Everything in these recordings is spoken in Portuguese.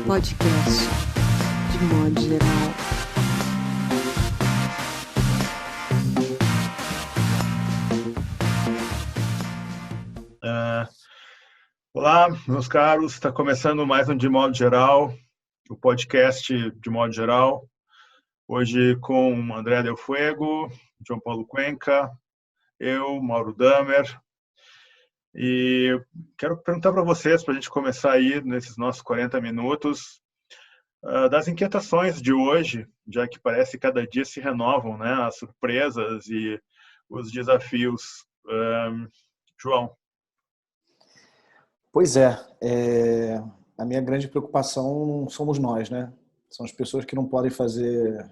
podcast, de modo geral. Olá, meus caros, está começando mais um De Modo Geral, o podcast De Modo Geral, hoje com André Del Fuego, João Paulo Cuenca, eu, Mauro Damer, e quero perguntar para vocês, para a gente começar aí nesses nossos 40 minutos, das inquietações de hoje, já que parece que cada dia se renovam, né, as surpresas e os desafios. João. Pois a minha grande preocupação somos nós, né? São as pessoas que não podem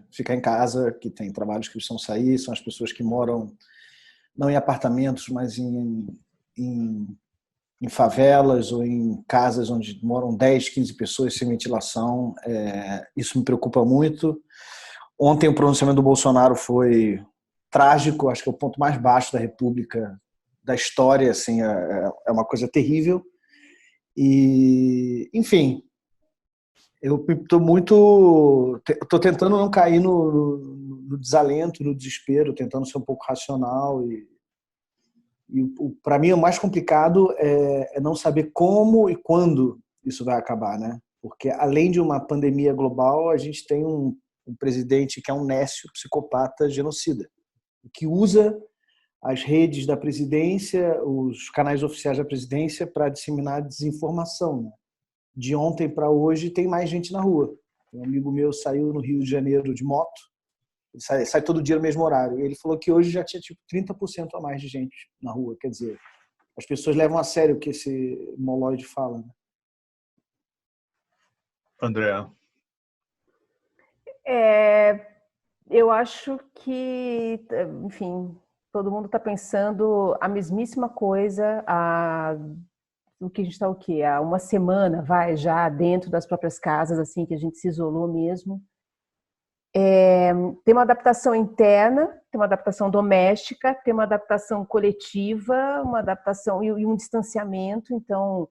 ficar em casa, que têm trabalhos que precisam sair, são as pessoas que moram não em apartamentos, mas em favelas ou em casas onde moram 10, 15 pessoas sem ventilação. Isso me preocupa muito. Ontem o pronunciamento do Bolsonaro foi trágico, acho que é o ponto mais baixo da República, da história, assim, é uma coisa terrível. E, enfim, eu estou tentando não cair no desalento, no desespero, tentando ser um pouco racional. E para mim o mais complicado é não saber como e quando isso vai acabar, né? Porque além de uma pandemia global, a gente tem um presidente que é um nécio, psicopata, genocida, que usa as redes da presidência, os canais oficiais da presidência para disseminar desinformação, né? De ontem para hoje tem mais gente na rua. Um amigo meu saiu no Rio de Janeiro de moto, ele sai todo dia no mesmo horário. Ele falou que hoje já tinha tipo 30% a mais de gente na rua. Quer dizer, as pessoas levam a sério o que esse moloide fala, né? André. Eu acho que, enfim, todo mundo está pensando a mesmíssima coisa, o que a gente está há uma semana, já dentro das próprias casas, assim, que a gente se isolou mesmo. Tem uma adaptação interna, tem uma adaptação doméstica, tem uma adaptação coletiva, uma adaptação e um distanciamento. Então,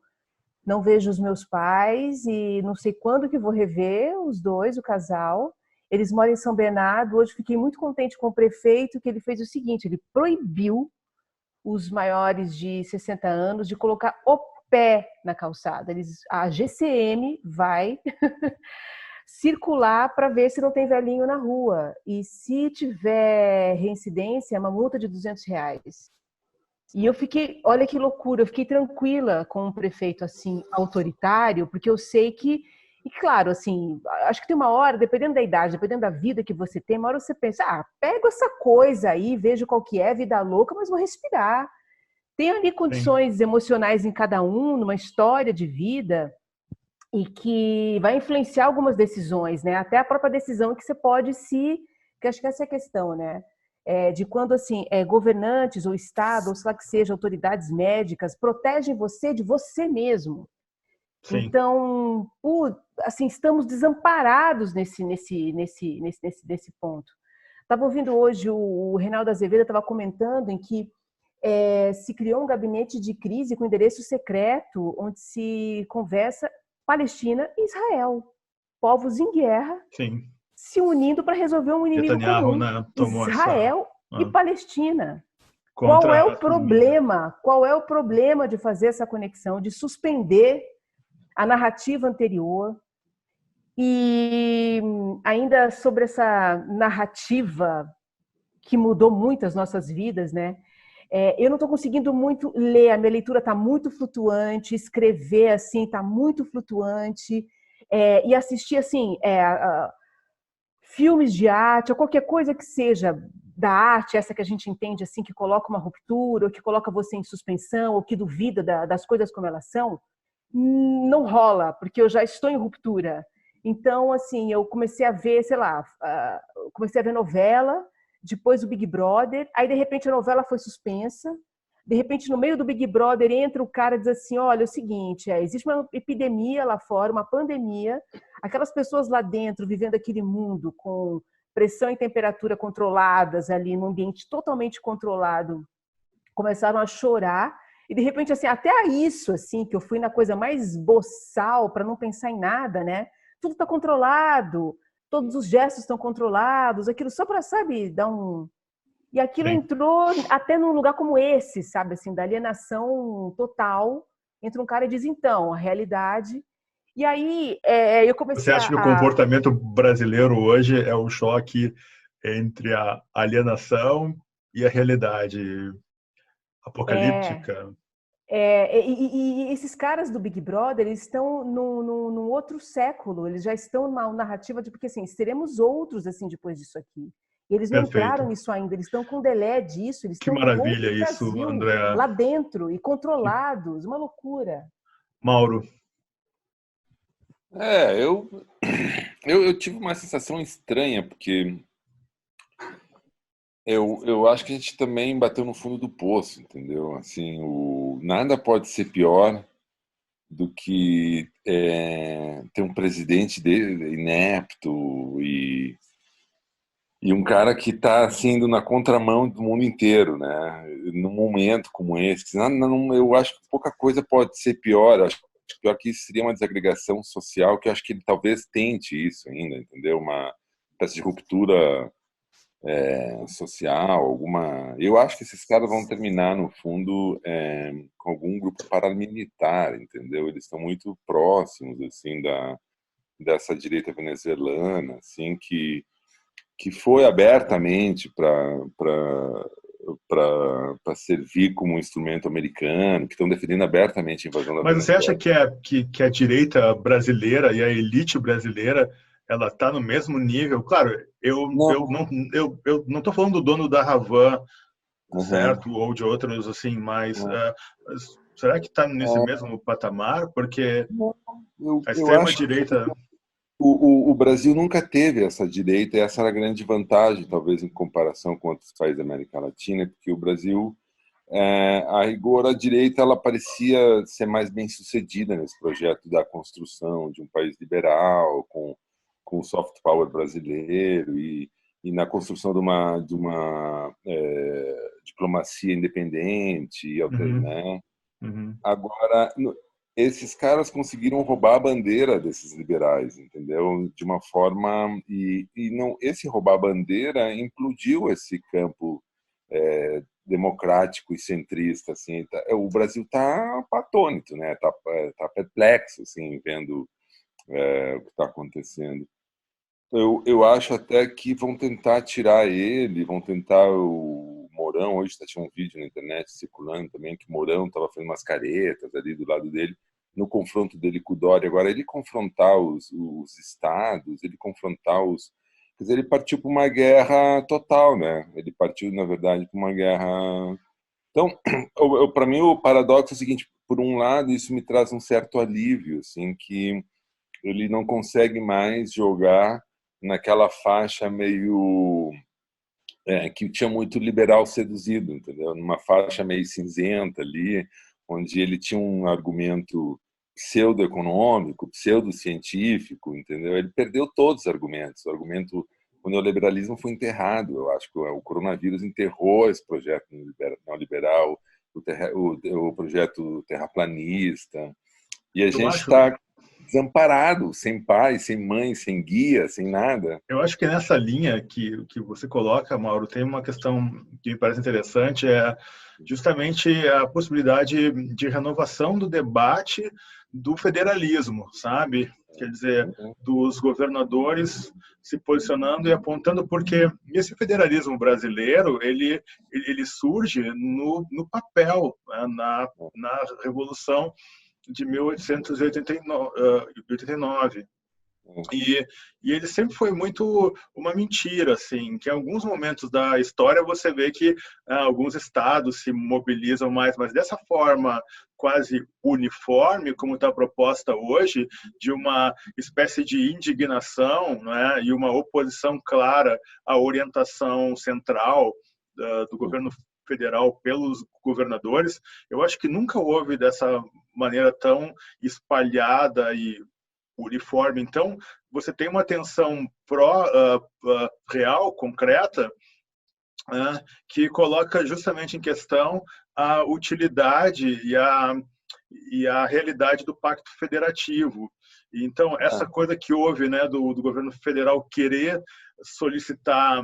não vejo os meus pais e não sei quando que vou rever os dois, o casal. Eles moram em São Bernardo. Hoje fiquei muito contente com o prefeito, que ele fez o seguinte: ele proibiu os maiores de 60 anos de colocar o pé na calçada. A GCM vai circular para ver se não tem velhinho na rua. E se tiver reincidência, é uma multa de R$200. E eu fiquei, olha que loucura, eu fiquei tranquila com um prefeito assim, autoritário, porque eu sei que, e claro, assim, acho que tem uma hora, dependendo da idade, dependendo da vida que você tem, uma hora você pensa, pego essa coisa aí, vejo qual que é, vida louca, mas vou respirar. Tem ali condições emocionais em cada um, numa história de vida, e que vai influenciar algumas decisões, né? Até a própria decisão que você pode que acho que essa é a questão, né? De quando, assim, governantes ou Estado, ou sei lá que seja, autoridades médicas, protegem você de você mesmo. Sim. Então, assim, estamos desamparados nesse ponto. Estava ouvindo hoje o Reinaldo Azevedo estava comentando em que se criou um gabinete de crise com endereço secreto, onde se conversa Palestina e Israel, povos em guerra, sim, se unindo para resolver um inimigo comum, né, Israel e Palestina. Qual é o problema? Qual é o problema de fazer essa conexão, de suspender a narrativa anterior? E ainda sobre essa narrativa que mudou muito as nossas vidas, né? Eu não estou conseguindo muito ler, a minha leitura está muito flutuante, escrever assim está muito flutuante, e assistir assim filmes de arte ou qualquer coisa que seja da arte, essa que a gente entende assim, que coloca uma ruptura, ou que coloca você em suspensão, ou que duvida das coisas como elas são, não rola, porque eu já estou em ruptura. Então, assim, eu comecei a ver, comecei a ver novela, depois o Big Brother, aí de repente a novela foi suspensa, de repente no meio do Big Brother entra o cara e diz assim, olha, é o seguinte, existe uma epidemia lá fora, uma pandemia, aquelas pessoas lá dentro vivendo aquele mundo com pressão e temperatura controladas ali, num ambiente totalmente controlado, começaram a chorar E de repente, assim, até isso, assim, que eu fui na coisa mais boçal, para não pensar em nada, né? Tudo está controlado, todos os gestos estão controlados, aquilo só para, sabe, dar um... E aquilo Sim. entrou até num lugar como esse, sabe, assim, da alienação total. Entra um cara e diz, então, a realidade... E aí, eu Você comecei acha que o comportamento brasileiro hoje é o choque entre a alienação e a realidade apocalíptica? E esses caras do Big Brother, eles estão num outro século, eles já estão numa narrativa de, porque assim, seremos outros assim depois disso aqui. E eles não entraram Perfeito. nisso ainda, eles estão com delé disso, eles Que estão no maravilha outro isso, Brasil, André. lá dentro, e controlados, uma loucura. Mauro, Eu tive uma sensação estranha, porque eu acho que a gente também bateu no fundo do poço, entendeu? Assim, nada pode ser pior do que ter um presidente inepto e um cara que está assim, indo na contramão do mundo inteiro, né? Num momento como esse. Eu acho que pouca coisa pode ser pior. Eu acho que pior que isso seria uma desagregação social, que eu acho que ele talvez tente isso ainda, entendeu? Uma espécie de ruptura social, alguma... Eu acho que esses caras vão terminar, no fundo, com algum grupo paramilitar, entendeu? Eles estão muito próximos, assim, dessa direita venezuelana, assim, que foi abertamente para servir como um instrumento americano, que estão defendendo abertamente a invasão da mas você acha Venezuela. que a direita brasileira e a elite brasileira ela está no mesmo nível? Claro, Não. eu não estou falando do dono da Havan, Uhum. certo? Ou de outros assim, mas será que está nesse mesmo patamar? Porque a Eu extrema acho que direita, o Brasil nunca teve essa direita, e essa era a grande vantagem, talvez, em comparação com outros países da América Latina, porque o Brasil, a rigor, a direita ela parecia ser mais bem sucedida nesse projeto da construção de um país liberal, com o soft power brasileiro e na construção de uma diplomacia independente, uhum, né? uhum, Agora, esses caras conseguiram roubar a bandeira desses liberais, entendeu? De uma forma e não esse roubar a bandeira implodiu esse campo democrático e centrista, assim. O Brasil está atônito, né? Tá perplexo, assim, vendo o que está acontecendo. Eu acho até que vão tentar tirar ele, vão tentar o Mourão. Hoje tinha um vídeo na internet circulando também que o Mourão estava fazendo umas caretas ali do lado dele, no confronto dele com o Dória. Agora, ele confrontar os estados, ele confrontar os... Quer dizer, ele partiu para uma guerra total, né? Ele partiu, na verdade, para uma guerra... Então, para mim, o paradoxo é o seguinte: por um lado, isso me traz um certo alívio, assim, que ele não consegue mais jogar naquela faixa meio que tinha muito liberal seduzido, entendeu? Numa faixa meio cinzenta ali, onde ele tinha um argumento pseudo-econômico, pseudo-científico, entendeu? Ele perdeu todos os argumentos. O neoliberalismo foi enterrado. Eu acho que o coronavírus enterrou esse projeto neoliberal, o projeto terraplanista. E a eu gente acho. está desamparado, sem pai, sem mãe, sem guia, sem nada. Eu acho que nessa linha que você coloca, Mauro, tem uma questão que me parece interessante, é justamente a possibilidade de renovação do debate do federalismo, sabe? Quer dizer, dos governadores se posicionando e apontando, porque esse federalismo brasileiro, ele surge no papel, né? Na Revolução de 1889. E ele sempre foi muito uma mentira, assim, que em alguns momentos da história você vê que alguns estados se mobilizam mais, mas dessa forma quase uniforme, como está proposta hoje, de uma espécie de indignação, né, e uma oposição clara à orientação central do governo federal pelos governadores, eu acho que nunca houve dessa maneira tão espalhada e uniforme. Então, você tem uma tensão real, concreta, que coloca justamente em questão a utilidade e a realidade do Pacto Federativo. Então, essa coisa que houve, né, do governo federal querer solicitar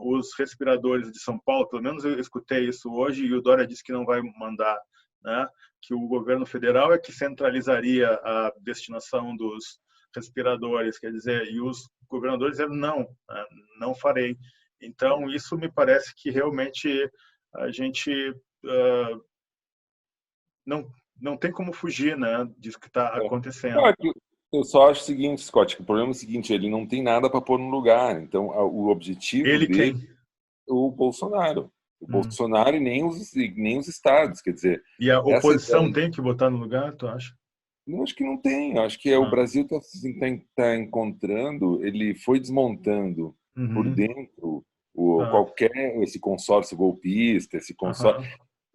os respiradores de São Paulo, pelo menos eu escutei isso hoje, e o Dória disse que não vai mandar, né, que o governo federal é que centralizaria a destinação dos respiradores, quer dizer, e os governadores disseram não farei. Então, isso me parece que realmente a gente não tem como fugir, né, disso que está acontecendo. Eu só acho o seguinte, Scott, que o problema é o seguinte, ele não tem nada para pôr no lugar. Então, o objetivo ele dele quem? O Bolsonaro. O Bolsonaro e nem os estados, quer dizer... E a oposição tem que botar no lugar, tu acha? Eu acho que não tem. Eu acho que o Brasil está encontrando, ele foi desmontando por dentro esse consórcio golpista, esse consórcio...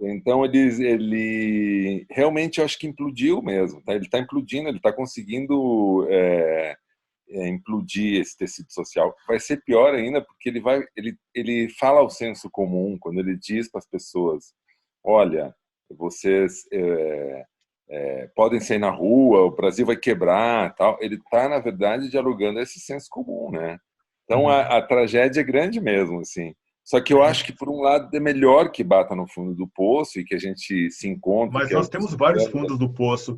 Então, ele realmente, eu acho que implodiu mesmo. Tá? Ele está implodindo, ele está conseguindo implodir esse tecido social. Vai ser pior ainda, porque ele fala ao senso comum, quando ele diz para as pessoas, olha, vocês podem sair na rua, o Brasil vai quebrar, tal. Ele está, na verdade, dialogando esse senso comum, né? Então, a tragédia é grande mesmo, assim. Só que eu acho que, por um lado, é melhor que bata no fundo do poço e que a gente se encontre. Mas nós temos vários fundos do poço.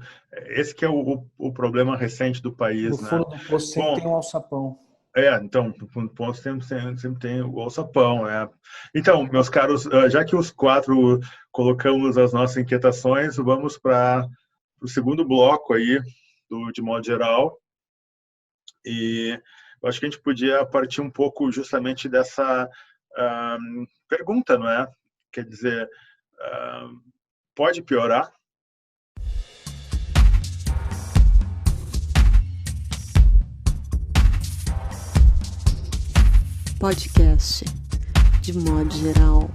Esse que é o problema recente do país. No fundo do poço sempre tem um alçapão. Então, no fundo do poço sempre tem o alçapão. Então, meus caros, já que os quatro colocamos as nossas inquietações, vamos para o segundo bloco aí, de modo geral. E eu acho que a gente podia partir um pouco justamente dessa... pergunta, não é? Quer dizer, pode piorar? Podcast, de modo geral.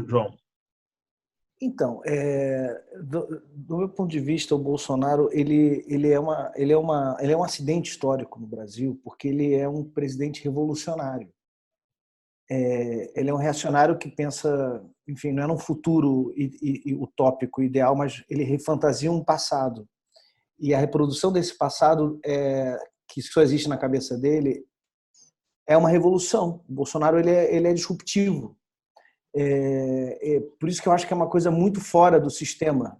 João. Então, do meu ponto de vista, o Bolsonaro ele é um acidente histórico no Brasil, porque ele é um presidente revolucionário. Ele é um reacionário que pensa, enfim, não é num futuro utópico, ideal, mas ele refantasia um passado. E a reprodução desse passado, que só existe na cabeça dele, é uma revolução. O Bolsonaro ele é disruptivo. Por isso que eu acho que é uma coisa muito fora do sistema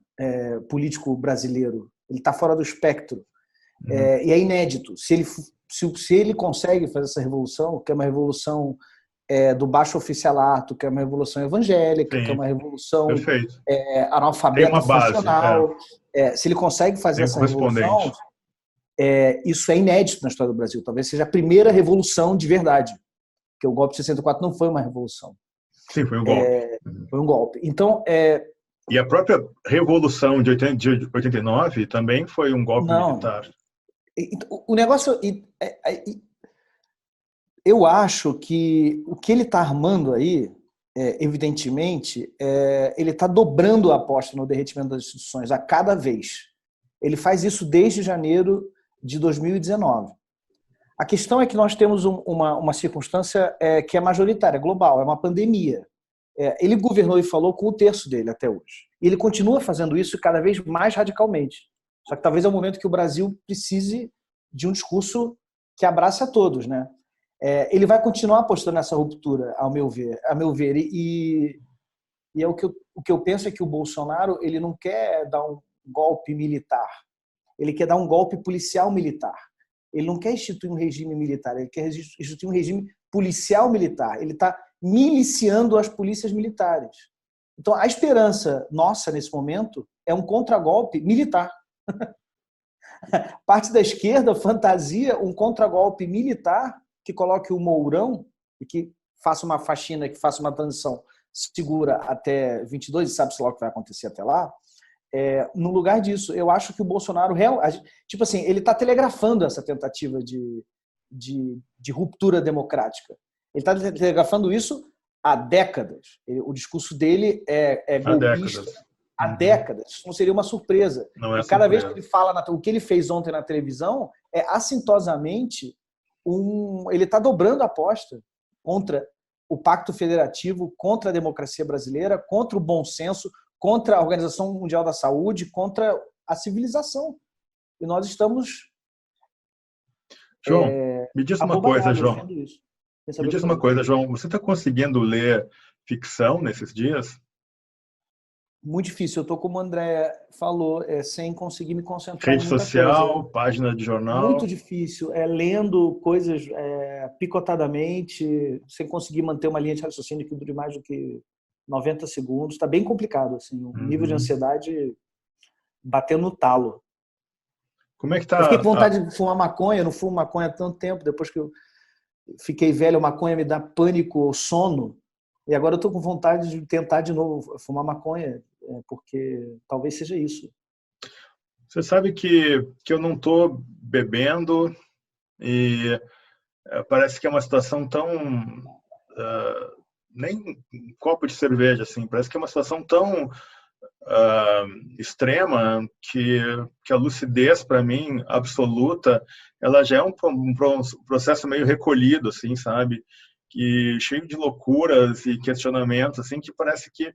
político brasileiro. Ele está fora do espectro. E é inédito. Se ele consegue fazer essa revolução, que é uma revolução do baixo oficialato, que é uma revolução evangélica, que é uma revolução analfabeta funcional. Se ele consegue fazer essa revolução, isso é inédito na história do Brasil. Talvez seja a primeira revolução de verdade. Porque o golpe de 64 não foi uma revolução. Sim, foi um golpe. Foi um golpe. Então, E a própria Revolução de 89 também foi um golpe militar. O negócio... Eu acho que o que ele está armando aí, evidentemente, ele está dobrando a aposta no derretimento das instituições a cada vez. Ele faz isso desde janeiro de 2019. A questão é que nós temos uma circunstância que é majoritária, global, é uma pandemia. Ele governou e falou com o terço dele até hoje. E ele continua fazendo isso cada vez mais radicalmente. Só que talvez é o momento que o Brasil precise de um discurso que abrace a todos, né? Ele vai continuar apostando nessa ruptura, ao meu ver. E é o que eu penso é que o Bolsonaro ele não quer dar um golpe militar. Ele quer dar um golpe policial militar. Ele não quer instituir um regime militar, ele quer instituir um regime policial militar. Ele está miliciando as polícias militares. Então, a esperança nossa, nesse momento, é um contragolpe militar. Parte da esquerda fantasia um contragolpe militar que coloque o Mourão e que faça uma faxina, que faça uma transição segura até 22, e sabe-se lá o que vai acontecer até lá. No lugar disso, eu acho que o Bolsonaro, tipo assim, ele está telegrafando essa tentativa de ruptura democrática. Ele está telegrafando isso há décadas. O discurso dele é golpista há décadas. Isso não seria uma surpresa. Não é e cada surpresa. vez que ele fala, o que ele fez ontem na televisão é assintosamente ele está dobrando a aposta contra o Pacto Federativo, contra a democracia brasileira, contra o bom senso, contra a Organização Mundial da Saúde, contra a civilização. E nós estamos... João, me diz uma coisa, João. Me diz uma coisa, João. Você está conseguindo ler ficção nesses dias? Muito difícil. Eu estou, como o André falou, sem conseguir me concentrar Rede em muita social, coisa. página de jornal. Muito difícil. Lendo coisas picotadamente, sem conseguir manter uma linha de raciocínio que dure mais do que 90 segundos. Está bem complicado. Assim, o nível de ansiedade batendo no talo. Como é que tá? Eu fiquei com vontade de fumar maconha. Eu não fumo maconha há tanto tempo. Depois que eu fiquei velho, a maconha me dá pânico, sono. E agora eu estou com vontade de tentar de novo fumar maconha, porque talvez seja isso. Você sabe que eu não estou bebendo e parece que é uma situação tão... nem um copo de cerveja, assim. Parece que é uma situação tão extrema que a lucidez, para mim, absoluta, ela já é um processo meio recolhido, assim, sabe? Que cheio de loucuras e questionamentos, assim, que parece que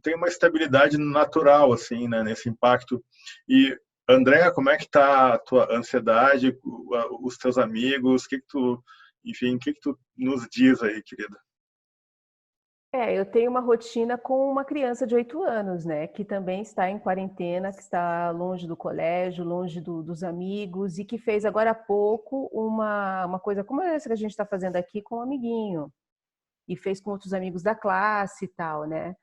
tem uma estabilidade natural, assim, né, nesse impacto. E, André, como é que tá a tua ansiedade, os teus amigos, o que que tu nos diz aí, querida? Eu tenho uma rotina com uma criança de 8 anos, né, que também está em quarentena, que está longe do colégio, longe dos amigos, e que fez agora há pouco uma coisa como essa que a gente está fazendo aqui com um amiguinho, e fez com outros amigos da classe e tal, né.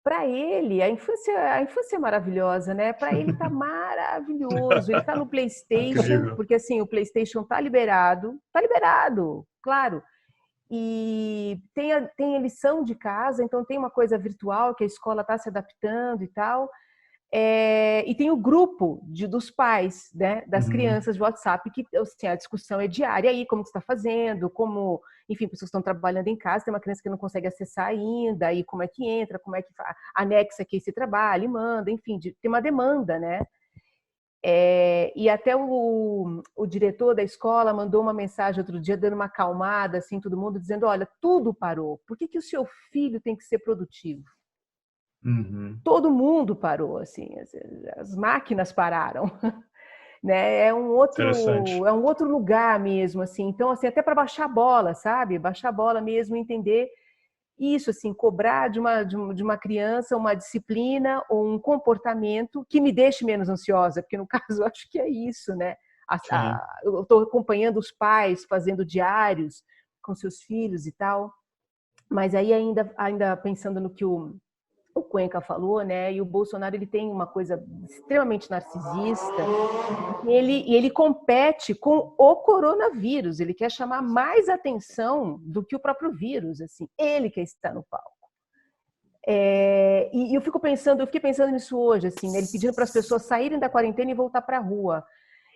Para ele, a infância é maravilhosa, né? Para ele tá maravilhoso. Ele tá no PlayStation, Incrível. porque assim, o PlayStation tá liberado, claro. E tem a lição de casa, então tem uma coisa virtual que a escola está se adaptando e tal. E tem o grupo dos pais, né, das crianças de WhatsApp, que assim, a discussão é diária aí, como você está fazendo, como, enfim, pessoas estão trabalhando em casa, tem uma criança que não consegue acessar ainda, aí como é que entra, como é que anexa aqui esse trabalho, e manda, enfim, tem uma demanda, né? E até o diretor da escola mandou uma mensagem outro dia, dando uma acalmada, assim, todo mundo, dizendo, olha, tudo parou, por que o seu filho tem que ser produtivo? Todo mundo parou, assim, as máquinas pararam, né? É um outro lugar mesmo, assim. Então, assim, até para baixar a bola, sabe? Baixar a bola mesmo, entender isso, assim, cobrar de uma criança uma disciplina ou um comportamento que me deixe menos ansiosa, porque no caso eu acho que é isso, né? Eu estou acompanhando os pais fazendo diários com seus filhos e tal, mas aí ainda pensando no que o Cuenca falou, né? E o Bolsonaro, ele tem uma coisa extremamente narcisista, e ele compete com o coronavírus. Ele quer chamar mais atenção do que o próprio vírus, assim. Ele quer estar no palco. E eu fiquei pensando nisso hoje, assim, né? Ele pedindo para as pessoas saírem da quarentena e voltar para a rua.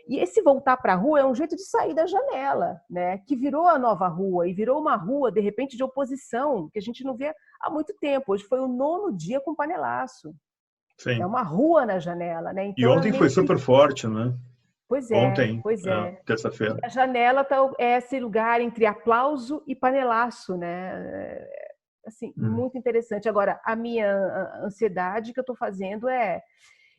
E esse voltar para a rua é um jeito de sair da janela, né? Que virou a nova rua e virou uma rua, de repente, de oposição, que a gente não vê há muito tempo. Hoje foi o 9º dia com panelaço. Sim. É uma rua na janela, né? Então, e ontem foi super forte, né? Pois é, ontem, pois é. terça-feira. E a janela é esse lugar entre aplauso e panelaço, né? Assim, muito interessante. Agora, a minha ansiedade que eu estou fazendo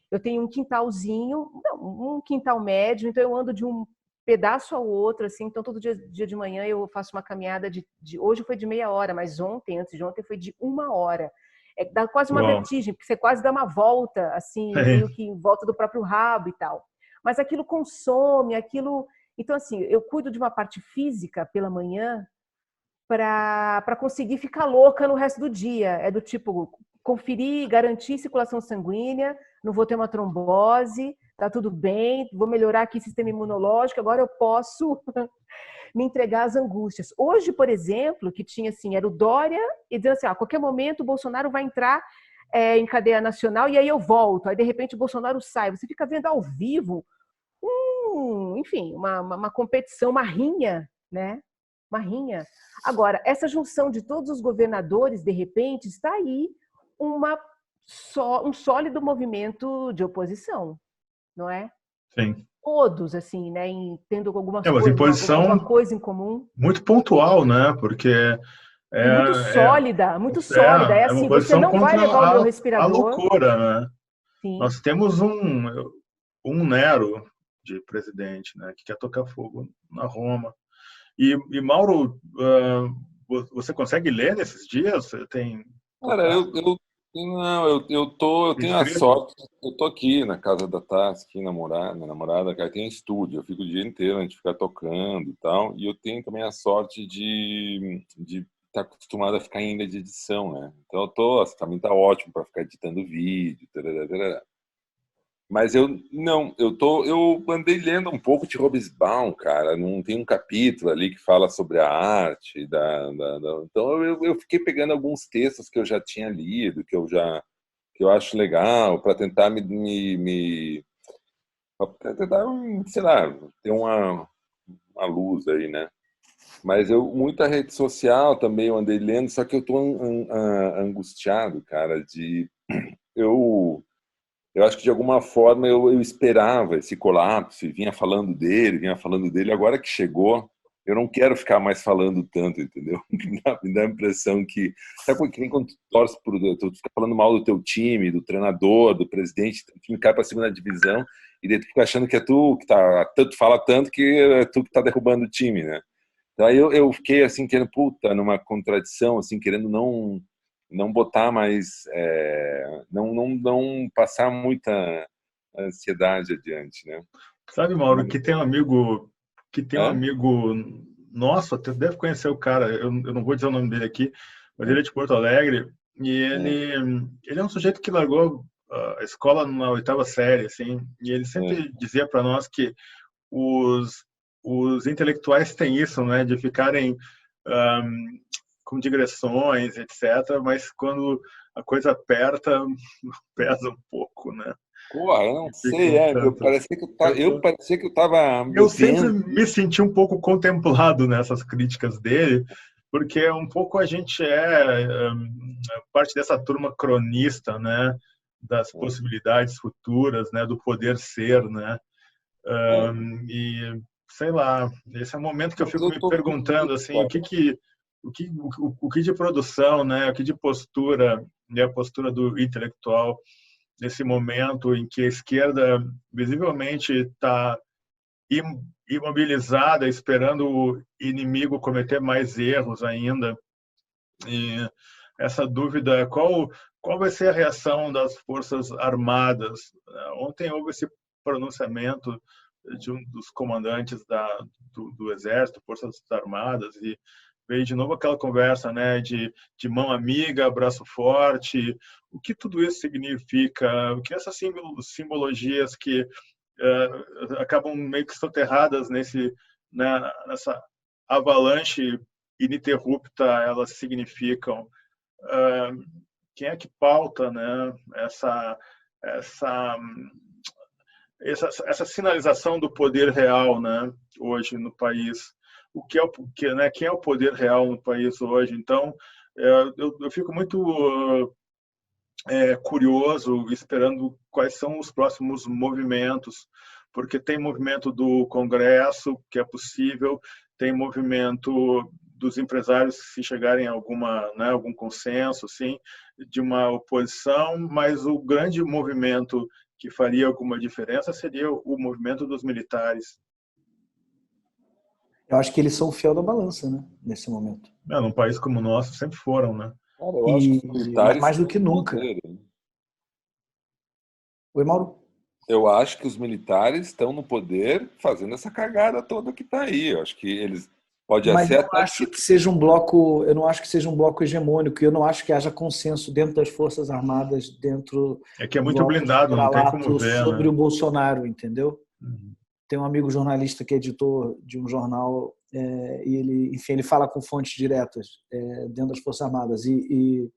eu tenho um quintalzinho, um quintal médio, então eu ando de um pedaço ao outro, assim, então todo dia de manhã eu faço uma caminhada hoje foi de meia hora, mas antes de ontem foi de 1 hora. Dá quase uma vertigem, porque você quase dá uma volta, assim, meio que em volta do próprio rabo e tal. Mas aquilo consome, Então, assim, eu cuido de uma parte física pela manhã para conseguir ficar louca no resto do dia. É do tipo, conferir, garantir circulação sanguínea, não vou ter uma trombose, tá tudo bem, vou melhorar aqui o sistema imunológico, agora eu posso me entregar às angústias. Hoje, por exemplo, que tinha assim, era o Dória, e dizendo assim, a qualquer momento o Bolsonaro vai entrar em cadeia nacional e aí eu volto. Aí, de repente, o Bolsonaro sai. Você fica vendo ao vivo, enfim, uma competição, uma rinha, né? Uma rinha. Agora, essa junção de todos os governadores, de repente, está aí um sólido movimento de oposição, não é? Sim. todos, assim, né, tendo Mas alguma coisa em comum. Muito pontual, né? Porque E muito sólida, muito sólida. É uma assim, você posição não vai contra levar o meu a respirador. loucura, né? Sim. Nós temos um Nero de presidente, né? Que quer tocar fogo na Roma. E Mauro, você consegue ler nesses dias? Você tem Cara, tocado? não, eu tenho a Escrito? sorte, eu tô aqui na casa da Tassi, aqui minha namorada, cara, tem estúdio, eu fico o dia inteiro, a gente fica tocando e tal, e eu tenho também a sorte de estar acostumado a ficar em ilha de edição, né? Então pra mim tá ótimo para ficar editando vídeo, tarará, tarará. Mas eu andei lendo um pouco de Hobsbawm, cara. Não tem um capítulo ali que fala sobre a arte então eu fiquei pegando alguns textos que eu já tinha lido, que eu acho legal para tentar pra tentar, sei lá, ter uma luz aí, né? Mas muita rede social também eu andei lendo, só que eu tô angustiado, cara, eu eu acho que de alguma forma eu esperava esse colapso e vinha falando dele. Agora que chegou, eu não quero ficar mais falando tanto, entendeu? Me dá a impressão que. Sabe que nem quando tu torce tu fica falando mal do teu time, do treinador, do presidente, o time cai para a segunda divisão, e daí tu fica achando que é tu que tu fala tanto que é tu que tá derrubando o time, né? Então aí eu fiquei assim, querendo, puta, numa contradição, assim, querendo não botar mais, não passar muita ansiedade adiante, né? Sabe, Mauro, que tem um É? amigo nosso, até deve conhecer o cara, eu não vou dizer o nome dele aqui, mas ele é Hum, de Porto Alegre, e hum, ele é um sujeito que largou a escola na oitava série, assim, e ele hum, sempre dizia para nós que os, os intelectuais têm isso, né, de ficarem com digressões, etc., mas quando a coisa aperta, pesa um pouco, né? Pô, eu não E ficam sei, tantas. eu parecia que eu tava Eu sempre bebendo. me senti um pouco contemplado nessas críticas dele, porque um pouco a gente parte dessa turma cronista, né, das Hum, possibilidades futuras, né, do poder ser, né, hum. e sei lá, esse é o momento que eu Mas fico eu me tô perguntando feliz, assim, cara. o que de produção, né, o que de postura, e a postura do intelectual nesse momento em que a esquerda visivelmente está imobilizada, esperando o inimigo cometer mais erros ainda. E essa dúvida, qual vai ser a reação das Forças Armadas? Ontem houve esse pronunciamento de um dos comandantes do Exército, Forças Armadas, e veio de novo aquela conversa, né, de mão amiga, abraço forte. O que tudo isso significa? O que essas simbologias que acabam meio que soterradas nessa avalanche ininterrupta, elas significam? Quem é que pauta, né, essa, essa sinalização do poder real, né, hoje no país? O que é né, quem é o poder real no país hoje? Então, eu fico muito curioso, esperando quais são os próximos movimentos, porque tem movimento do Congresso, que é possível, tem movimento dos empresários se chegarem a algum consenso, assim, de uma oposição, mas o grande movimento que faria alguma diferença seria o movimento dos militares. Eu acho que eles são o fiel da balança, né, nesse momento. Num país como o nosso, sempre foram, né? Cara, eu acho que os Mas militares mais do estão que no nunca. poder, hein? Oi, Mauro? Eu acho que os militares estão no poder fazendo essa cagada toda que está aí. Eu acho que eles pode Mas ser eu não até acho que seja um bloco, eu não acho que seja um bloco hegemônico, eu não acho que haja consenso dentro das Forças Armadas, dentro É que é do muito alto blindado, não tem como escalalato ver, sobre né? o Bolsonaro, entendeu? Uhum. Tem um amigo jornalista que é editor de um jornal e ele, enfim, ele fala com fontes diretas dentro das Forças Armadas e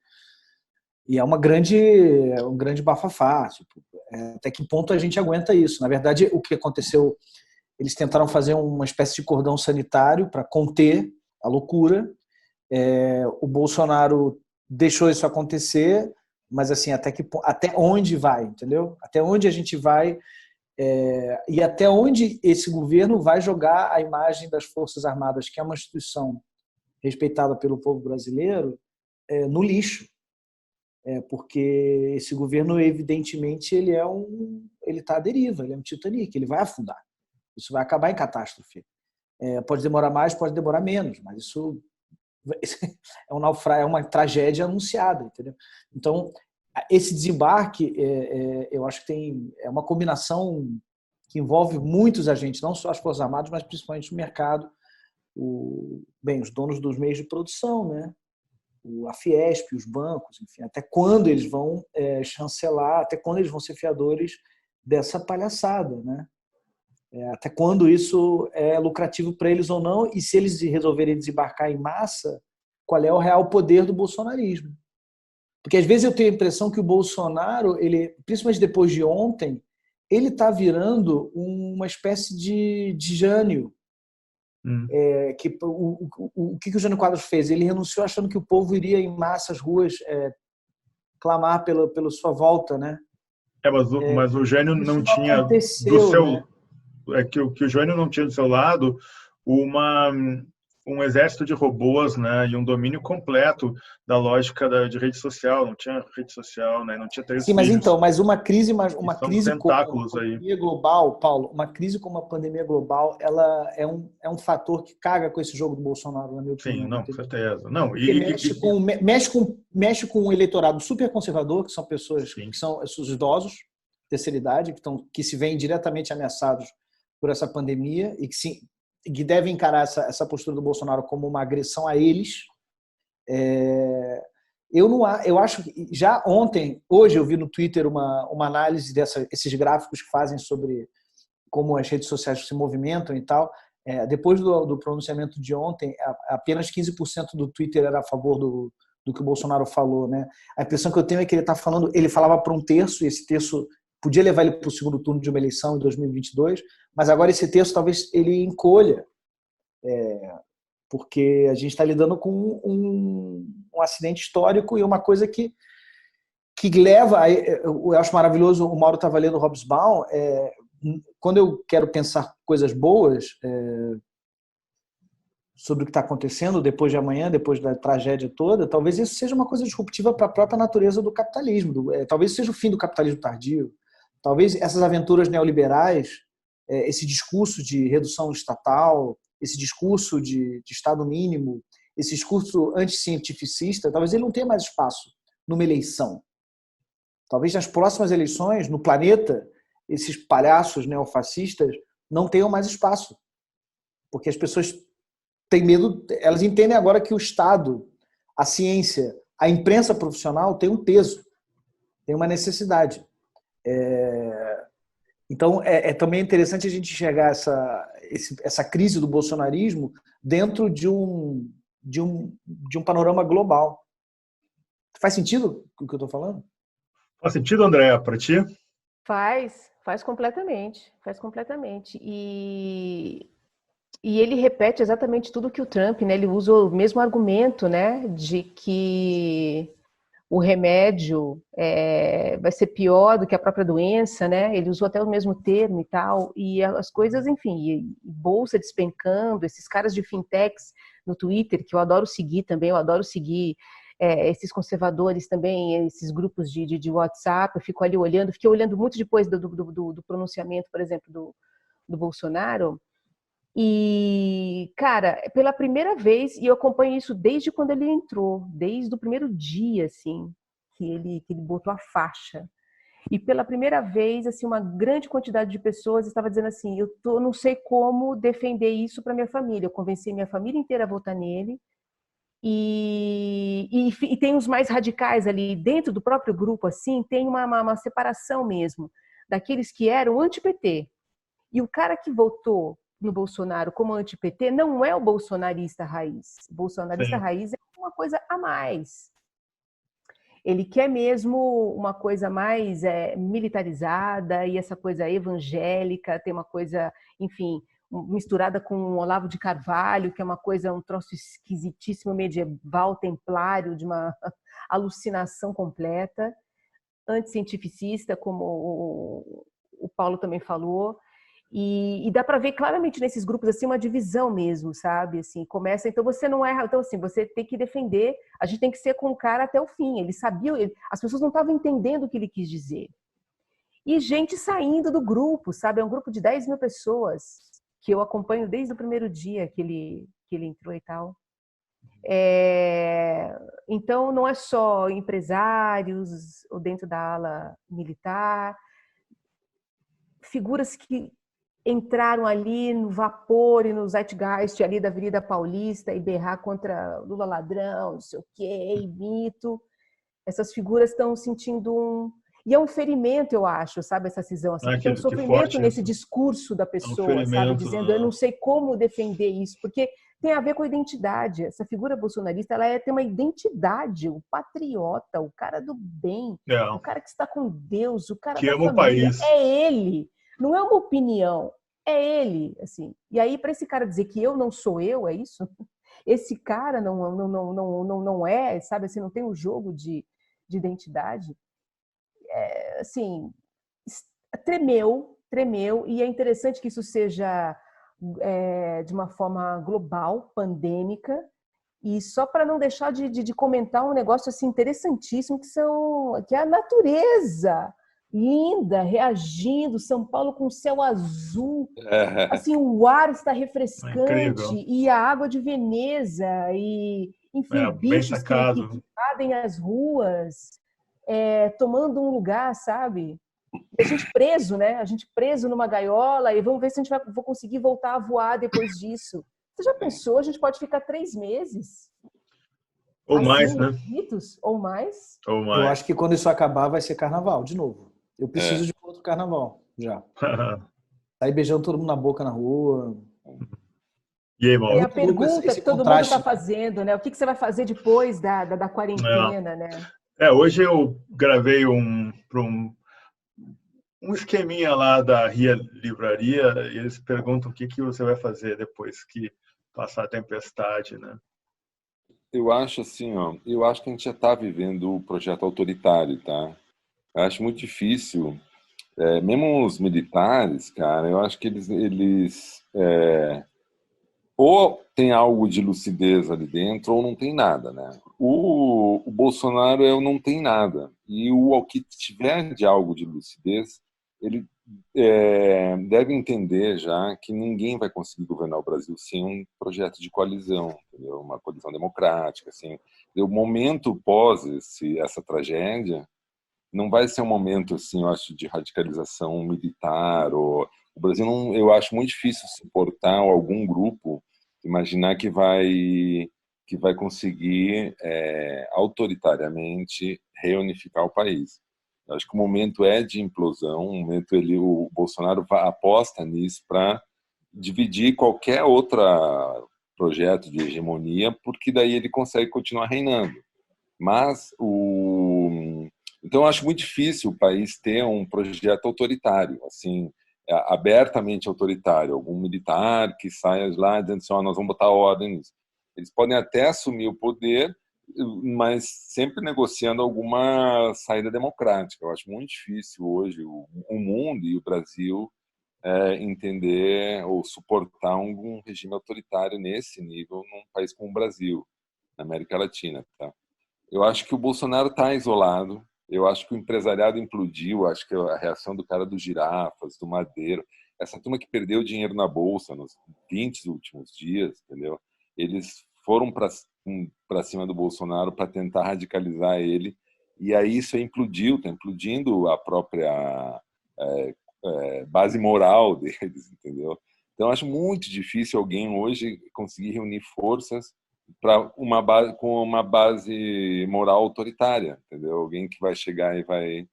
é um grande bafafá. Tipo, até que ponto a gente aguenta isso? Na verdade, o que aconteceu, eles tentaram fazer uma espécie de cordão sanitário para conter a loucura. O Bolsonaro deixou isso acontecer, mas assim, até onde vai, entendeu? Até onde a gente vai E até onde esse governo vai jogar a imagem das Forças Armadas, que é uma instituição respeitada pelo povo brasileiro, no lixo. Porque esse governo, evidentemente, ele está à deriva, ele é um Titanic, ele vai afundar. Isso vai acabar em catástrofe. Pode demorar mais, pode demorar menos, mas isso é um naufrágio, é uma tragédia anunciada, entendeu? Então, esse desembarque, eu acho que é uma combinação que envolve muitos agentes, não só as Forças Armadas, mas principalmente o mercado, os donos dos meios de produção, né? A Fiesp, os bancos, enfim, até quando eles vão chancelar, até quando eles vão ser fiadores dessa palhaçada, né? Até quando isso é lucrativo para eles ou não, e se eles resolverem desembarcar em massa, qual é o real poder do bolsonarismo. Porque às vezes eu tenho a impressão que o Bolsonaro, principalmente depois de ontem, ele está virando uma espécie de Jânio. O que o Jânio Quadros fez? Ele renunciou achando que o povo iria em massa às ruas clamar pela sua volta, né? Mas o Jânio não tinha aconteceu, do seu... né? Que o Jânio não tinha do seu lado um exército de robôs, né, e um domínio completo da lógica de rede social. Não tinha rede social, né, não tinha três Sim, filhos. mas uma crise como a pandemia global, Paulo, uma crise como a pandemia global, ela é um fator que caga com esse jogo do Bolsonaro, na minha opinião. Sim, não, com certeza. Não, mexe com um eleitorado super conservador, que são pessoas sim, que são os idosos, terceira idade, que se veem diretamente ameaçados por essa pandemia e que devem encarar essa postura do Bolsonaro como uma agressão a eles. Eu acho que já hoje eu vi no Twitter uma análise desses gráficos que fazem sobre como as redes sociais se movimentam e tal. Depois do pronunciamento de ontem, apenas 15% do Twitter era a favor do que o Bolsonaro falou, né? A impressão que eu tenho é que ele falava para um terço, e esse terço podia levar ele para o segundo turno de uma eleição em 2022, mas agora esse terço talvez ele encolha, porque a gente está lidando com um acidente histórico e uma coisa que leva... Eu acho maravilhoso, o Mauro estava lendo Hobsbawm, quando eu quero pensar coisas boas sobre o que está acontecendo depois de amanhã, depois da tragédia toda, talvez isso seja uma coisa disruptiva para a própria natureza do capitalismo. Talvez seja o fim do capitalismo tardio. Talvez essas aventuras neoliberais, esse discurso de redução estatal, esse discurso de Estado mínimo, esse discurso anticientificista, talvez ele não tenha mais espaço numa eleição. Talvez nas próximas eleições, no planeta, esses palhaços neofascistas não tenham mais espaço. Porque as pessoas têm medo, elas entendem agora que o Estado, a ciência, a imprensa profissional tem um peso, tem uma necessidade. Então, também interessante a gente enxergar essa crise do bolsonarismo dentro de um panorama global. Faz sentido o que eu estou falando? Faz sentido, Andréa, para ti? Faz completamente. E ele repete exatamente tudo que o Trump, né? Ele usa o mesmo argumento, né? De que o remédio vai ser pior do que a própria doença, né? Ele usou até o mesmo termo e tal. E as coisas, enfim, e bolsa despencando, esses caras de fintechs no Twitter, que eu adoro seguir também, eu adoro seguir esses conservadores também, esses grupos de WhatsApp, eu fico ali olhando, fiquei olhando muito depois do pronunciamento, por exemplo, do Bolsonaro. E, cara, pela primeira vez, e eu acompanho isso desde quando ele entrou, desde o primeiro dia, assim, que ele botou a faixa. E pela primeira vez, assim, uma grande quantidade de pessoas estava dizendo assim, eu não sei como defender isso para minha família. Eu convenci minha família inteira a votar nele. E tem os mais radicais ali, dentro do próprio grupo, assim, tem uma separação mesmo, daqueles que eram anti-PT. E o cara que votou no Bolsonaro como anti-PT não é o bolsonarista raiz. O bolsonarista raiz é uma coisa a mais. Ele quer mesmo uma coisa mais militarizada e essa coisa evangélica, tem uma coisa, enfim, misturada com o Olavo de Carvalho, que é uma coisa, um troço esquisitíssimo, medieval, templário, de uma alucinação completa, anticientificista, como o Paulo também falou. E dá para ver claramente nesses grupos assim uma divisão mesmo, sabe? Assim, começa, então você não erra, então assim, você tem que defender, a gente tem que ser com o cara até o fim. Ele sabia, as pessoas não estavam entendendo o que ele quis dizer. E gente saindo do grupo, sabe? É um grupo de 10 mil pessoas que eu acompanho desde o primeiro dia que ele entrou e tal. Então, não é só empresários ou dentro da ala militar, figuras que entraram ali no vapor e no zeitgeist ali da Avenida Paulista e berrar contra Lula ladrão, não sei o quê, e mito. Essas figuras estão sentindo e é um ferimento, eu acho, sabe, essa cisão, assim, tem um sofrimento nesse discurso da pessoa, sabe, dizendo, eu não sei como defender isso, porque tem a ver com a identidade. Essa figura bolsonarista, ela tem uma identidade, o patriota, o cara do bem, o cara que está com Deus, o cara que da ama família, o país. é ele, não é uma opinião, é ele, assim. E aí, para esse cara dizer que eu não sou eu, é isso? Esse cara não é, sabe, assim, não tem um jogo de identidade. Assim, tremeu, e é interessante que isso seja de uma forma global, pandêmica, e só para não deixar de comentar um negócio assim interessantíssimo que é a natureza linda, reagindo, São Paulo com céu azul, assim, o ar está refrescante, e a água de Veneza, e enfim, bichos que invadem as ruas, tomando um lugar, sabe? A gente preso, né? A gente preso numa gaiola e vamos ver se a gente vou conseguir voltar a voar depois disso. Você já pensou? A gente pode ficar 3 meses? Ou assim, mais, né? Ou mais? Eu acho que quando isso acabar vai ser carnaval, de novo. Eu preciso de outro carnaval, já. Sair beijando todo mundo na boca na rua. E aí, Mauro? É a pergunta que todo mundo está fazendo, né? O que você vai fazer depois da quarentena, né? Hoje eu gravei um esqueminha lá da Ria Livraria e eles perguntam o que você vai fazer depois que passar a tempestade, né? Eu acho assim, eu acho que a gente já está vivendo o projeto autoritário, tá? Eu acho muito difícil, mesmo os militares, cara, eu acho que eles ou tem algo de lucidez ali dentro ou não tem nada, né? O Bolsonaro não tem nada, e o que tiver de algo de lucidez, ele deve entender já que ninguém vai conseguir governar o Brasil sem um projeto de coalizão, entendeu? Uma coalizão democrática, assim. O momento pós essa tragédia não vai ser um momento, assim, eu acho, de radicalização militar. O Brasil não, eu acho muito difícil suportar algum grupo imaginar que vai conseguir autoritariamente reunificar o país. Eu acho que o momento é de implosão, o momento o Bolsonaro aposta nisso para dividir qualquer outro projeto de hegemonia, porque daí ele consegue continuar reinando. Mas então eu acho muito difícil o país ter um projeto autoritário, assim, abertamente autoritário, algum militar que saia lá dizendo assim, nós vamos botar ordem nisso. Eles podem até assumir o poder, mas sempre negociando alguma saída democrática. Eu acho muito difícil hoje o mundo e o Brasil entender ou suportar um regime autoritário nesse nível num país como o Brasil, na América Latina. Tá? Eu acho que o Bolsonaro está isolado. Eu acho que o empresariado implodiu. Acho que a reação do cara dos girafas, do Madeiro, essa turma que perdeu dinheiro na bolsa nos 20 últimos dias, entendeu? Eles foram para cima do Bolsonaro para tentar radicalizar ele, e aí isso implodiu, está implodindo a própria base moral deles, entendeu? Então acho muito difícil alguém hoje conseguir reunir forças para com uma base moral autoritária, entendeu? Alguém que vai chegar e vai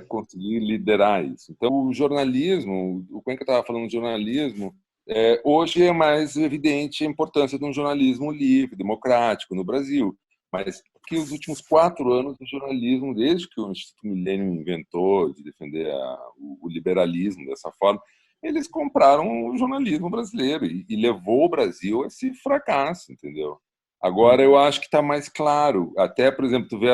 conseguir liderar isso. Então o jornalismo, o Cuenca estava falando de jornalismo, hoje é mais evidente a importância de um jornalismo livre, democrático no Brasil, mas que os últimos 4 anos do jornalismo, desde que o Instituto Millennium inventou de defender o liberalismo dessa forma, eles compraram o jornalismo brasileiro e levou o Brasil a esse fracasso, entendeu? Agora eu acho que está mais claro. Até, por exemplo, tu vê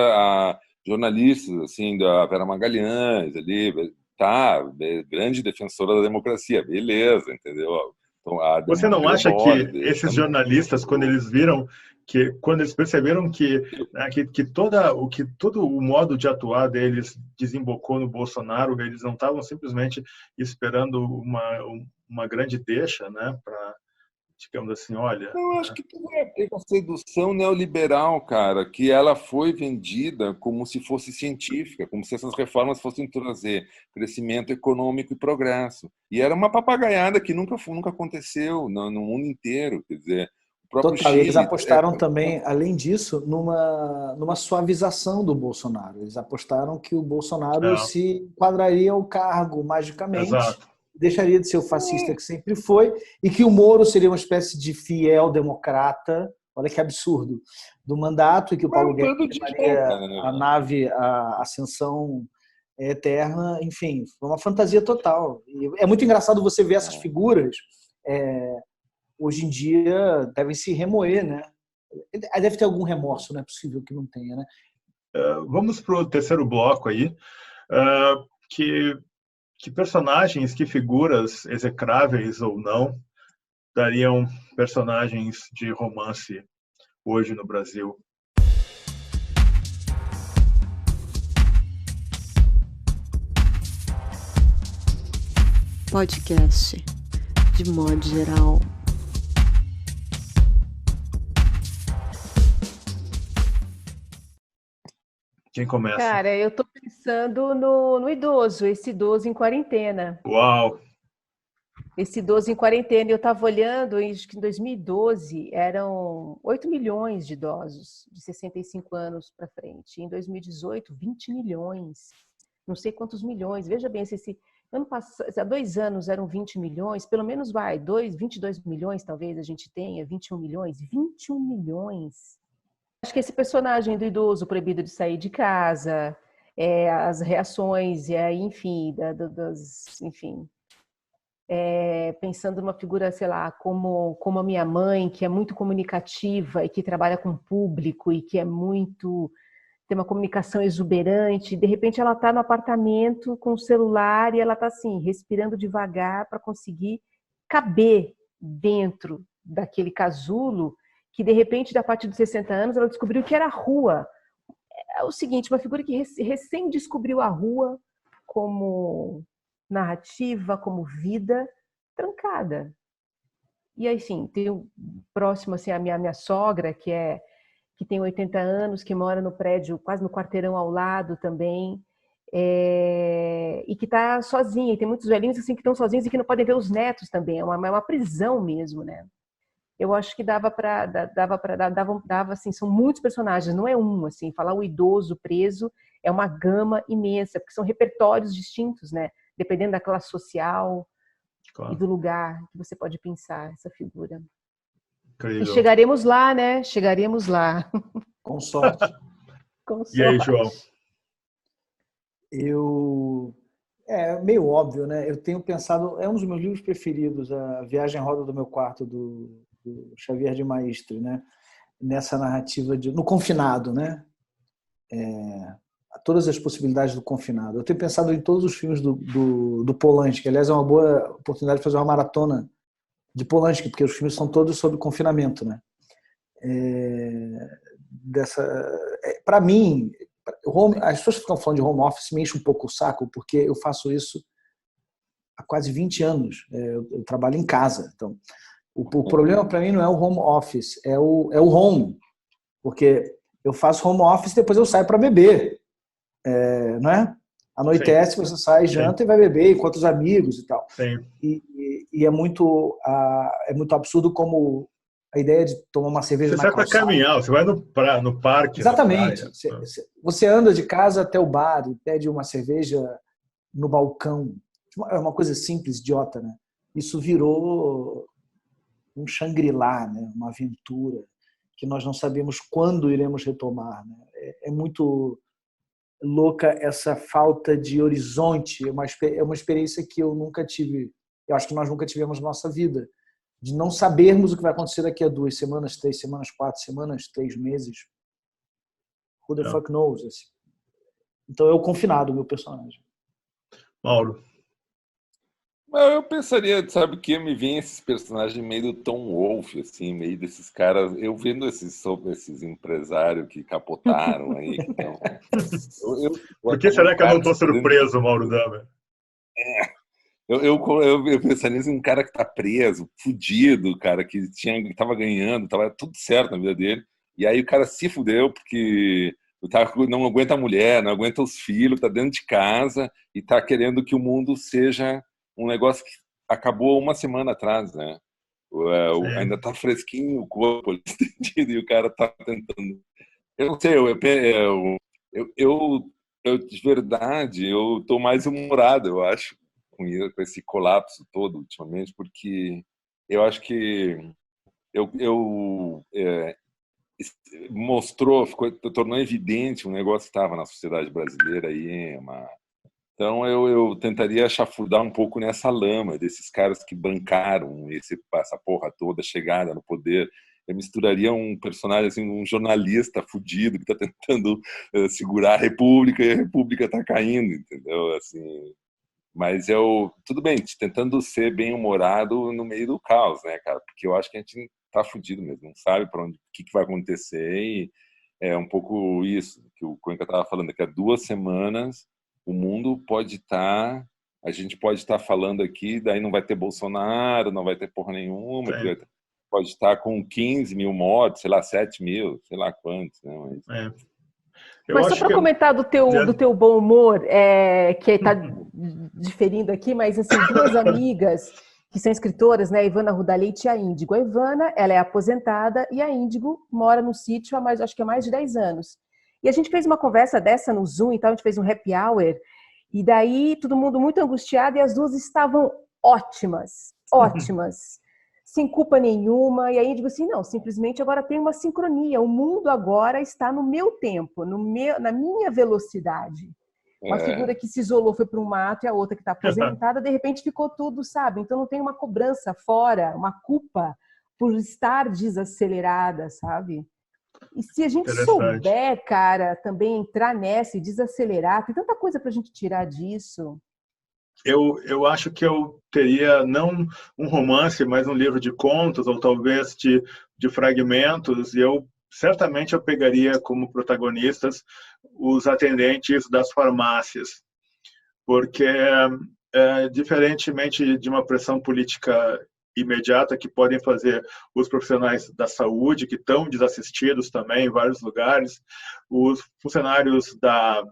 jornalistas assim da Vera Magalhães ali Tá, grande defensora da democracia, beleza, entendeu? Então, Você não acha que esses também. jornalistas, quando eles perceberam que, né, que todo o modo de atuar deles desembocou no Bolsonaro, eles não estavam simplesmente esperando uma grande deixa, né, para, digamos assim, olha... Eu acho que tudo é uma sedução neoliberal, cara, que ela foi vendida como se fosse científica, como se essas reformas fossem trazer crescimento econômico e progresso. E era uma papagaiada que nunca aconteceu no mundo inteiro. Quer dizer, o próprio Total, Chile... eles apostaram também, além disso, numa suavização do Bolsonaro. Eles apostaram que o Bolsonaro se enquadraria ao cargo magicamente, Exato. deixaria de ser o fascista que sempre foi, e que o Moro seria uma espécie de fiel democrata, olha que absurdo, do mandato, e que o Paulo Guedes levaria a nave, a ascensão eterna, enfim, foi uma fantasia total. E é muito engraçado você ver essas figuras, hoje em dia devem se remoer, né? Deve ter algum remorso, não é possível que não tenha, né? Vamos para o terceiro bloco aí, que personagens, que figuras, execráveis ou não, dariam personagens de romance hoje no Brasil? Podcast, de modo geral. Quem começa? Cara, eu tô pensando no idoso, esse idoso em quarentena. Uau! Esse idoso em quarentena, eu estava olhando, acho que em 2012 eram 8 milhões de idosos de 65 anos para frente. Em 2018, 20 milhões. Não sei quantos milhões. Veja bem, ano passado, há 2 anos eram 20 milhões, pelo menos 22 milhões talvez a gente tenha, 21 milhões. 21 milhões. Acho que esse personagem do idoso proibido de sair de casa, as reações, enfim, pensando numa figura, sei lá, como a minha mãe, que é muito comunicativa e que trabalha com o público e que tem uma comunicação exuberante, de repente ela está no apartamento com o celular e ela está assim, respirando devagar para conseguir caber dentro daquele casulo que de repente, da partir dos 60 anos, ela descobriu que era a rua. É o seguinte, uma figura que recém descobriu a rua como narrativa, como vida, trancada. E aí, assim, tem o próximo, assim, a minha sogra, que tem 80 anos, que mora no prédio, quase no quarteirão ao lado também, e que está sozinha. E tem muitos velhinhos assim, que estão sozinhos e que não podem ver os netos também. É uma prisão mesmo, né? Eu acho que dava assim, são muitos personagens, não é um, assim, falar o idoso preso é uma gama imensa, porque são repertórios distintos, né? Dependendo da classe social e do lugar que você pode pensar essa figura. Incrível. E chegaremos lá, né? Chegaremos lá. Com sorte. Com sorte. E aí, João? É meio óbvio, né? Eu tenho pensado, é um dos meus livros preferidos, A Viagem à Roda do Meu Quarto, do Xavier de Maistre, né? Nessa narrativa no confinado, né? Todas as possibilidades do confinado. Eu tenho pensado em todos os filmes do Polanski, que, aliás, é uma boa oportunidade de fazer uma maratona de Polanski, porque os filmes são todos sobre confinamento, né? Para mim, as pessoas que ficam falando de home office me enchem um pouco o saco, porque eu faço isso há quase 20 anos. Eu trabalho em casa, então o problema para mim não é o home office, é o home, porque eu faço home office e depois eu saio para beber, não é? Anoitece, você sai, janta e vai beber com outros amigos e tal. E é muito absurdo como a ideia de tomar uma cerveja na calçada. Você sai para caminhar, você vai no parque. Exatamente. Você anda de casa até o bar e pede uma cerveja no balcão. É uma coisa simples, idiota, né? Isso virou um Shangri-La, né? Uma aventura que nós não sabemos quando iremos retomar, né? É muito louca essa falta de horizonte. É uma experiência que eu nunca tive. Eu acho que nós nunca tivemos na nossa vida, de não sabermos o que vai acontecer daqui a 2 semanas, 3 semanas, 4 semanas, 3 meses. Who the fuck knows? Assim. Então é o confinado, meu personagem. Mauro? Eu pensaria, sabe o que me vem esses personagens meio do Tom Wolfe, assim, meio desses caras, eu vendo esses empresários que capotaram aí, que estão... Por que será que eu não estou surpreso, Mauro Dama? Eu pensaria em um cara que tá preso, fudido, cara, que tava ganhando, tava tudo certo na vida dele, e aí o cara se fudeu porque não aguenta a mulher, não aguenta os filhos, tá dentro de casa e tá querendo que o mundo seja um negócio que acabou uma semana atrás, né? Ainda tá fresquinho o corpo, e o cara tá tentando. Eu não sei, de verdade, eu tô mais humorado, eu acho, com esse colapso todo ultimamente, porque eu acho que tornou evidente um negócio que estava na sociedade brasileira aí, então eu tentaria chafurdar um pouco nessa lama desses caras que bancaram essa porra toda, chegada no poder. Eu misturaria um personagem, assim, um jornalista fudido que está tentando segurar a República e a República está caindo, entendeu? Assim, mas tudo bem, tentando ser bem humorado no meio do caos, né, cara? Porque eu acho que a gente tá fudido mesmo, não sabe para onde, o que vai acontecer, e é um pouco isso que o Cuenca tava falando, que há 2 semanas o mundo pode estar, a gente pode estar falando aqui, daí não vai ter Bolsonaro, não vai ter porra nenhuma, pode estar com 15 mil mortes, sei lá, 7 mil, sei lá quantos, né? Mas só para comentar do teu bom humor, que está diferindo aqui, mas assim, duas amigas que são escritoras, né, a Ivana Rudaleite e a Índigo. A Ivana, ela é aposentada e a Índigo mora no sítio há acho que há mais de 10 anos. E a gente fez uma conversa dessa no Zoom, então a gente fez um happy hour, e daí todo mundo muito angustiado e as duas estavam ótimas, sem culpa nenhuma. E aí eu digo assim, não, simplesmente agora tem uma sincronia, o mundo agora está no meu tempo, na minha velocidade. Uma figura que se isolou, foi para um mato, e a outra que está aposentada, de repente ficou tudo, sabe? Então não tem uma cobrança fora, uma culpa por estar desacelerada, sabe? E se a gente souber, cara, também entrar nessa e desacelerar, tem tanta coisa para a gente tirar disso. Eu acho que eu teria não um romance, mas um livro de contos, ou talvez de fragmentos, e certamente eu pegaria como protagonistas os atendentes das farmácias, porque diferentemente de uma pressão política imediata que podem fazer os profissionais da saúde, que estão desassistidos também em vários lugares, os funcionários da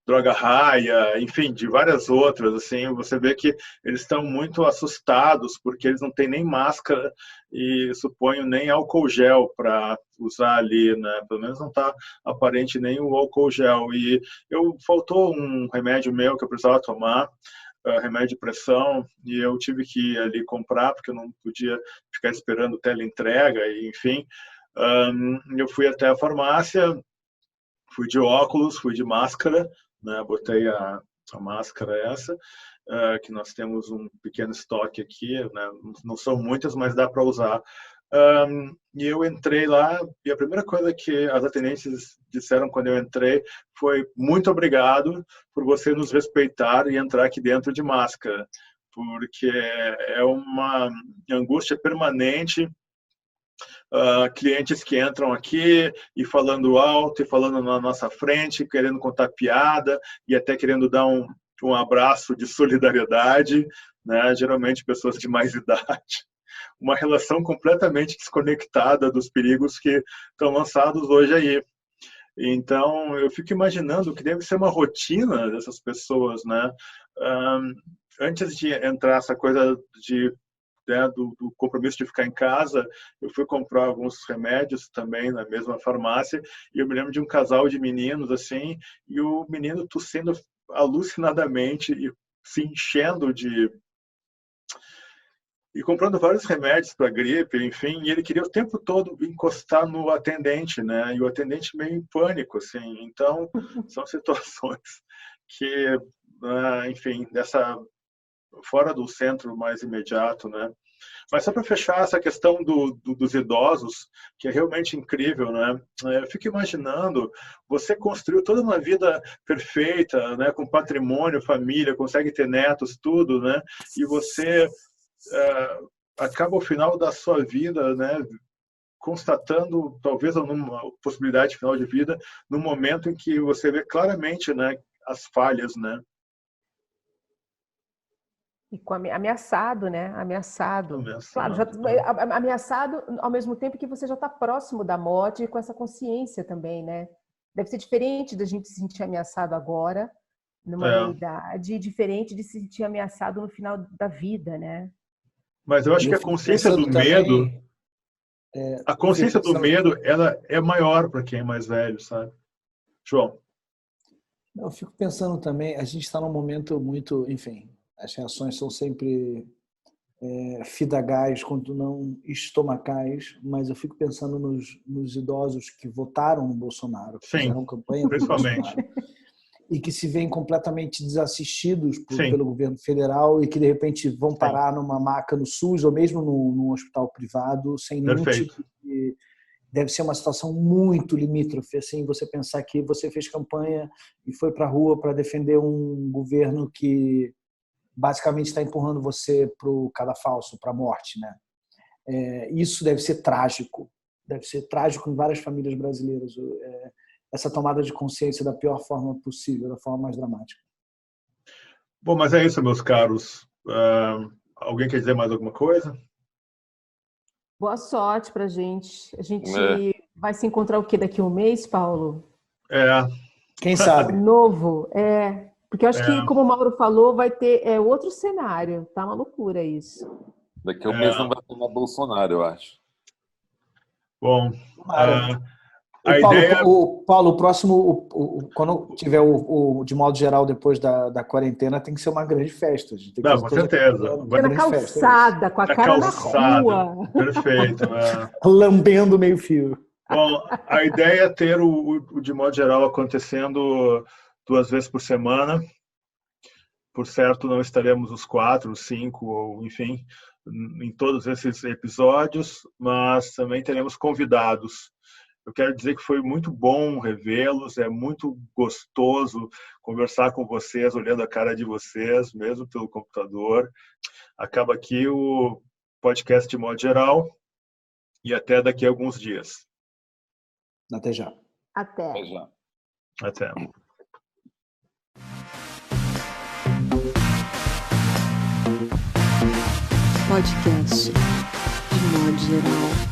Droga Raia, enfim, de várias outras, assim, você vê que eles estão muito assustados porque eles não têm nem máscara e, suponho, nem álcool gel para usar ali, né? Pelo menos não está aparente nem o álcool gel. E faltou um remédio meu que eu precisava tomar, remédio de pressão, e eu tive que ir ali comprar porque eu não podia ficar esperando teleentrega, e, enfim. Eu fui até a farmácia, fui de óculos, fui de máscara, né? Botei a máscara essa, que nós temos um pequeno estoque aqui, né? Não são muitas, mas dá para usar. E eu entrei lá, e a primeira coisa que as atendentes disseram quando eu entrei foi: muito obrigado por você nos respeitar e entrar aqui dentro de máscara, porque é uma angústia permanente. Clientes que entram aqui e falando alto e falando na nossa frente, querendo contar piada e até querendo dar um abraço de solidariedade, né? Geralmente pessoas de mais idade. Uma relação completamente desconectada dos perigos que estão lançados hoje aí. Então, eu fico imaginando que deve ser uma rotina dessas pessoas, né? Antes de entrar essa coisa do compromisso de ficar em casa, eu fui comprar alguns remédios também na mesma farmácia, e eu me lembro de um casal de meninos assim, e o menino tossindo alucinadamente e se enchendo e comprando vários remédios para gripe, enfim, e ele queria o tempo todo encostar no atendente, né? E o atendente meio em pânico, assim. Então, são situações que, enfim, fora do centro mais imediato, né? Mas só para fechar essa questão dos idosos, que é realmente incrível, né? Eu fico imaginando, você construiu toda uma vida perfeita, né? Com patrimônio, família, consegue ter netos, tudo, né? E você acaba ao final da sua vida, né? Constatando, talvez, uma possibilidade final de vida, no momento em que você vê claramente, né? As falhas, né? E com ameaçado, né? Ameaçado. Claro, Ameaçado. ameaçado ao mesmo tempo que você já está próximo da morte e com essa consciência também, né? Deve ser diferente da gente se sentir ameaçado agora, numa meia-idade, diferente de se sentir ameaçado no final da vida, né? Mas eu acho que a consciência do medo, a consciência do medo, ela é maior para quem é mais velho, sabe? João? Eu fico pensando também, a gente está num momento muito, enfim, as reações são sempre fidagais, quando não estomacais, mas eu fico pensando nos idosos que votaram no Bolsonaro, que fizeram campanha para o Bolsonaro, e que se veem completamente desassistidos pelo governo federal e que, de repente, vão parar numa maca no SUS ou mesmo num hospital privado sem nenhum tipo de... Deve ser uma situação muito limítrofe, assim, você pensar que você fez campanha e foi para a rua para defender um governo que basicamente está empurrando você para o cadafalso, para a morte, né? Isso deve ser trágico em várias famílias brasileiras, essa tomada de consciência da pior forma possível, da forma mais dramática. Bom, mas é isso, meus caros. Alguém quer dizer mais alguma coisa? Boa sorte pra gente. A gente vai se encontrar o quê daqui a um mês, Paulo? Quem sabe? Novo, porque eu acho que, como o Mauro falou, vai ter outro cenário. Tá uma loucura isso. Daqui a um mês não vai ter mais Bolsonaro, eu acho. Bom, Paulo, o próximo, quando tiver de modo geral, depois da quarentena, tem que ser uma grande festa. A gente tem que com certeza. Vai na calçada, com a cara na rua. Perfeito. Lambendo meio fio. Bom, a ideia é ter o de modo geral acontecendo 2 vezes por semana. Por certo, não estaremos os 4, os 5, ou enfim, em todos esses episódios, mas também teremos convidados. Eu quero dizer que foi muito bom revê-los, é muito gostoso conversar com vocês, olhando a cara de vocês, mesmo pelo computador. Acaba aqui o podcast de modo geral e até daqui a alguns dias. Até já. Até já. Até. Podcast de modo geral.